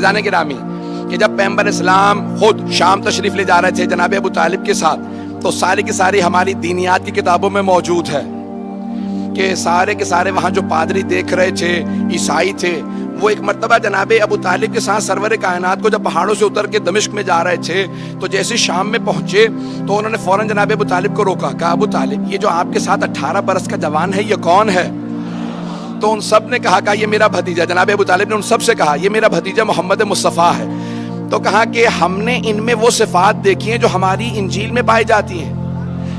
عزیزان گرامی کہ جب پیغمبر اسلام خود شام تشریف لے جا رہے تھے جناب ابو طالب کے ساتھ، تو ساری کی ساری ہماری دینیات کی کتابوں میں موجود ہے کہ سارے کے سارے وہاں جو پادری دیکھ رہے تھے، عیسائی تھے، وہ ایک مرتبہ جناب ابو طالب کے ساتھ سرور کائنات کو جب پہاڑوں سے اتر کے دمشق میں جا رہے تھے، تو جیسے شام میں پہنچے تو انہوں نے فوراً جناب ابو طالب کو روکا، کہا ابو طالب یہ جو آپ کے ساتھ 18 برس کا جوان ہے یہ کون ہے؟ تو ان سب نے کہا یہ میرا بھتیجا، جناب ابو طالب نے ان سب سے کہا یہ میرا بھتیجا محمد مصطفیٰ ہے۔ تو کہا کہ ہم نے ان میں وہ صفات دیکھی ہیں جو ہماری انجیل میں پائی جاتی ہیں۔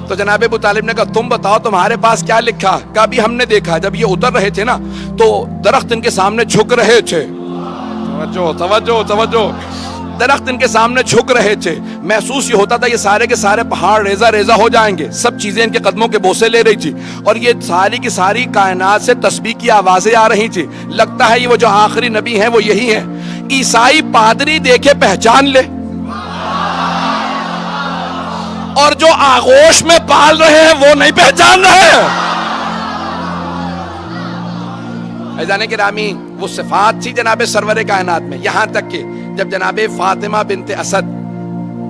تو جناب ابو طالب نے کہا تم بتاؤ تمہارے پاس کیا لکھا؟ کہا بھی ہم نے دیکھا جب یہ اتر رہے تھے نا تو درخت ان کے سامنے جھک رہے تھے، توجہ توجہ توجہ، درخت ان کے سامنے جھک رہے تھے، محسوس یہ ہوتا تھا یہ سارے کے سارے پہاڑ ریزہ ریزہ ہو جائیں گے، سب چیزیں ان کے قدموں کے بوسے لے رہی تھی، اور یہ ساری کی ساری کائنات سے تسبیح کی آوازیں آ رہی تھی، لگتا ہے یہ وہ جو آخری نبی ہیں وہ یہی ہیں۔ عیسائی پادری دیکھے پہچان لے، اور جو آغوش میں پال رہے ہیں وہ نہیں پہچان رہے ہیں۔ عزیزان گرامی وہ صفات تھی جناب سرور کائنات میں، یہاں تک کہ جب جناب فاطمہ بنت اسد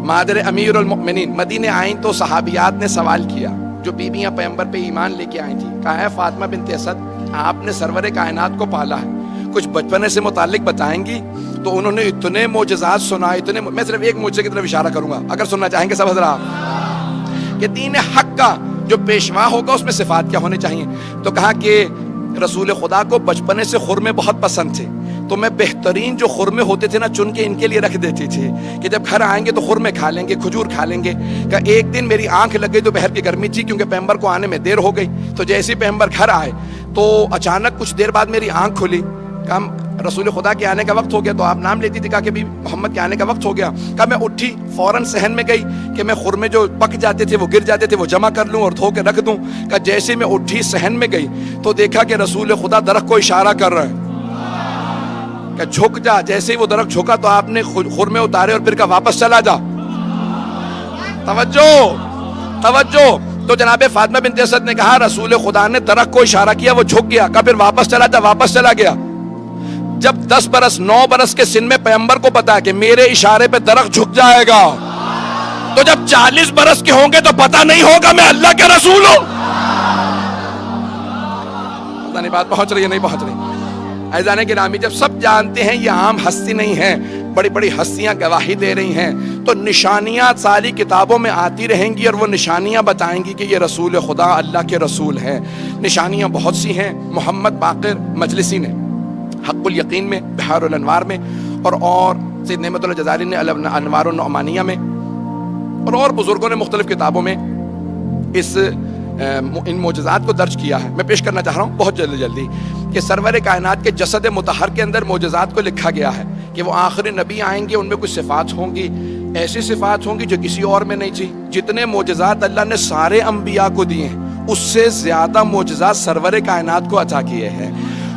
مادر امیر المؤمنین مدینے آئیں تو صحابیات نے سوال کیا، جو بیویاں پیغمبر پہ ایمان لے کے آئی تھی، کہا ہے فاطمہ بنت اسد آپ نے سرور کائنات کو پالا ہے، کچھ بچپنے سے متعلق بتائیں گی؟ تو انہوں نے اتنے معجزات سنائے، میں صرف ایک معجزے کی طرف اشارہ کروں گا اگر سننا چاہیں گے سب حضرات، کہ دین حق کا جو پیشوا ہوگا اس میں صفات کیا ہونے چاہیے۔ تو کہا کہ رسول خدا کو بچپنے سے خرمے بہت پسند تھے، تو میں بہترین جو خرمے ہوتے تھے نا چن کے ان کے لیے رکھ دیتی تھی کہ جب گھر آئیں گے تو خرمے کھا لیں گے، کھجور کھا لیں گے۔ کہ ایک دن میری آنکھ لگ گئی، دوپہر کی گرمی تھی کیونکہ پیغمبر کو آنے میں دیر ہو گئی، تو جیسے ہی پیغمبر گھر آئے تو اچانک کچھ دیر بعد میری آنکھ کھلی، کہا رسول خدا کے آنے کا وقت ہو گیا، تو آپ نام لیتی تھی، کہا کہ بھی محمد کے آنے کا وقت ہو گیا۔ کہا میں اٹھی فوراً صحن میں گئی کہ میں خرمے جو پک جاتے تھے وہ گر جاتے تھے وہ جمع کر لوں اور دھو کے رکھ دوں۔ کہا جیسے میں اٹھی صحن میں گئی تو دیکھا کہ رسول خدا درخت کو اشارہ کر رہا ہے کہ جھک جا، جیسے ہی وہ درخت جھکا تو آپ نے خرمے اتارے اور پھر کہا واپس چلا جا۔ توجہ توجہ۔ تو جناب فاطمہ بنت اسد نے کہا رسول خدا نے درخت کو اشارہ کیا، وہ جھک گیا، کہا پھر واپس چلا جا، واپس چلا گیا۔ جب 10 برس 9 برس کے سن میں پیغمبر کو پتا کہ میرے اشارے پہ درخت جھک جائے گا، تو جب 40 برس کے ہوں گے تو پتا نہیں ہوگا میں اللہ کے رسول ہوں۔ پتہ نہیں بات پہنچ رہی ہے نہیں پہنچ رہی؟ عزیزان گرامی جب سب جانتے ہیں یہ عام ہستی نہیں ہے، بڑی بڑی ہستیاں گواہی دے رہی ہیں، تو نشانیاں ساری کتابوں میں آتی رہیں گی اور وہ نشانیاں بتائیں گی کہ یہ رسول خدا اللہ کے رسول ہیں۔ نشانیاں بہت سی ہیں۔ محمد باقر مجلسی نے حق الیقین میں، بحار الانوار میں، اور سید نعمت اللہ جزائری نے انوار النعمانیہ میں، اور بزرگوں نے مختلف کتابوں میں ان معجزات کو درج کیا ہے۔ میں پیش کرنا چاہ رہا ہوں بہت جلدی کہ سرور کائنات کے جسد مطہر کے اندر معجزات کو لکھا گیا ہے کہ وہ آخری نبی آئیں گے، ان میں کچھ صفات ہوں گی، ایسی صفات ہوں گی جو کسی اور میں نہیں تھی۔ جتنے معجزات اللہ نے سارے انبیاء کو دیے ہیں اس سے زیادہ معجزات سرور کائنات کو عطا کیے ہیں،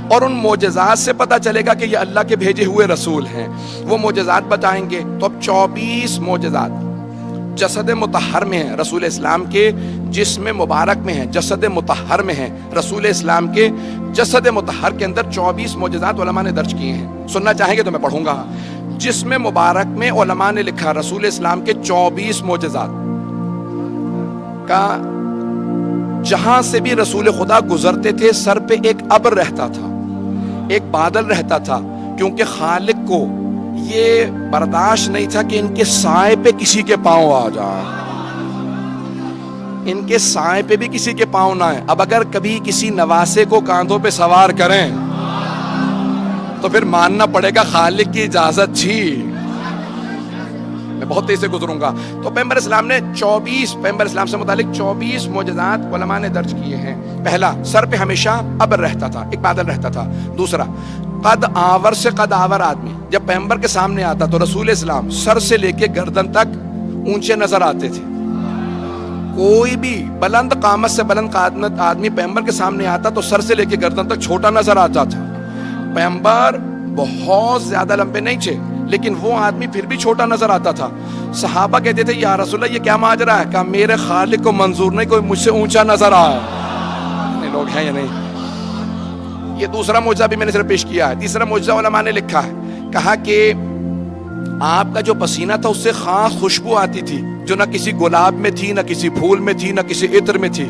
اور ان معجزات سے پتہ چلے گا کہ یہ اللہ کے بھیجے ہوئے رسول ہیں۔ وہ معجزات بتائیں گے تو اب 24 معجزات جسد مطہر میں ہیں، رسول اسلام کے جسم مبارک میں ہیں، جسد مطہر میں ہیں، رسول اسلام کے جسد مطہر کے اندر 24 معجزات علماء نے درج کیے ہیں۔ سننا چاہیں گے تو میں پڑھوں گا۔ جسم مبارک میں علماء نے لکھا رسول اسلام کے 24 معجزات کا، جہاں سے بھی رسول خدا گزرتے تھے سر پہ ایک ابر رہتا تھا، ایک بادل رہتا تھا، کیونکہ خالق کو یہ برداشت نہیں تھا کہ ان کے سائے پہ کسی کے پاؤں آ جائے، ان کے سائے پہ بھی کسی کے پاؤں نہ آئے۔ اب اگر کبھی کسی نواسے کو کاندھوں پہ سوار کریں تو پھر ماننا پڑے گا خالق کی اجازت تھی۔ میں بہت تیز سے گزروں گا۔ تو پیغمبر اسلام نے پیغمبر اسلام سے متعلق 24 معجزات علماء نے درج کیے ہیں۔ پہلا، سر پہ ہمیشہ ابر رہتا تھا، ایک بادل رہتا تھا۔ دوسرا، قد آور سے قد آور آدمی جب پیغمبر کے سامنے آتا تو رسول اسلام سر سے لے کے گردن تک اونچے نظر آتے تھے۔ کوئی بھی بلند قامت سے بلند قامت آدمی پیغمبر کے سامنے آتا تو سر سے لے کے گردن تک چھوٹا نظر آتا تھا۔ پیغمبر بہت زیادہ لمبے نہیں تھے لیکن وہ آدمی پھر بھی چھوٹا نظر آتا تھا۔ صحابہ کہتے تھے یا رسول اللہ یہ کیا ماجرا ہے؟ کہا میرے خالق کو منظور نہیں کوئی مجھ سے اونچا نظر آئے۔ اتنے لوگ ہیں یا نہیں؟ یہ دوسرا معجزہ بھی میں نے صرف پیش کیا ہے۔ تیسرا معجزہ علماء نے لکھا ہے کہا کہ آپ کا جو پسینہ تھا اس سے خاص خوشبو آتی تھی جو نہ کسی گلاب میں تھی، نہ کسی پھول میں تھی، نہ کسی عطر میں تھی.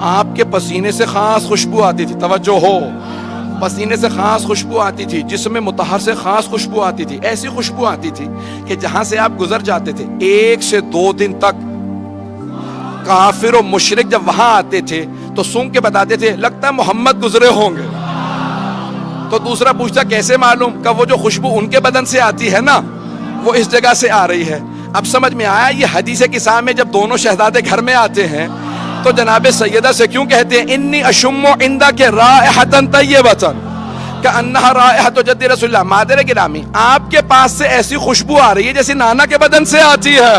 آپ کے پسینے سے خاص خوشبو آتی تھی. توجہ ہو، پسینے سے خاص خوشبو آتی تھی، جسم مطہر سے خاص خوشبو آتی تھی. ایسی خوشبو آتی تھی کہ جہاں سے آپ گزر جاتے تھے 1 سے 2 دن تک کافر و مشرک جب وہاں آتے تھے تو سونگ کے بتاتے تھے لگتا ہے محمد گزرے ہوں گے. تو دوسرا پوچھتا کیسے معلوم؟ کہ وہ جو خوشبو ان کے بدن سے آتی ہے نا وہ اس جگہ سے آ رہی ہے. اب سمجھ میں آیا یہ حدیث کساء میں جب دونوں شہزادے گھر میں آتے ہیں تو جناب سیدہ سے کیوں کہتے ہیں انی اشم عندک رائحۃ طیبۃ کأنہا رائحۃ جد رسول اللہ. مادر گرامی، آپ کے پاس سے ایسی خوشبو آ رہی ہے جیسے نانا کے بدن سے آتی ہے.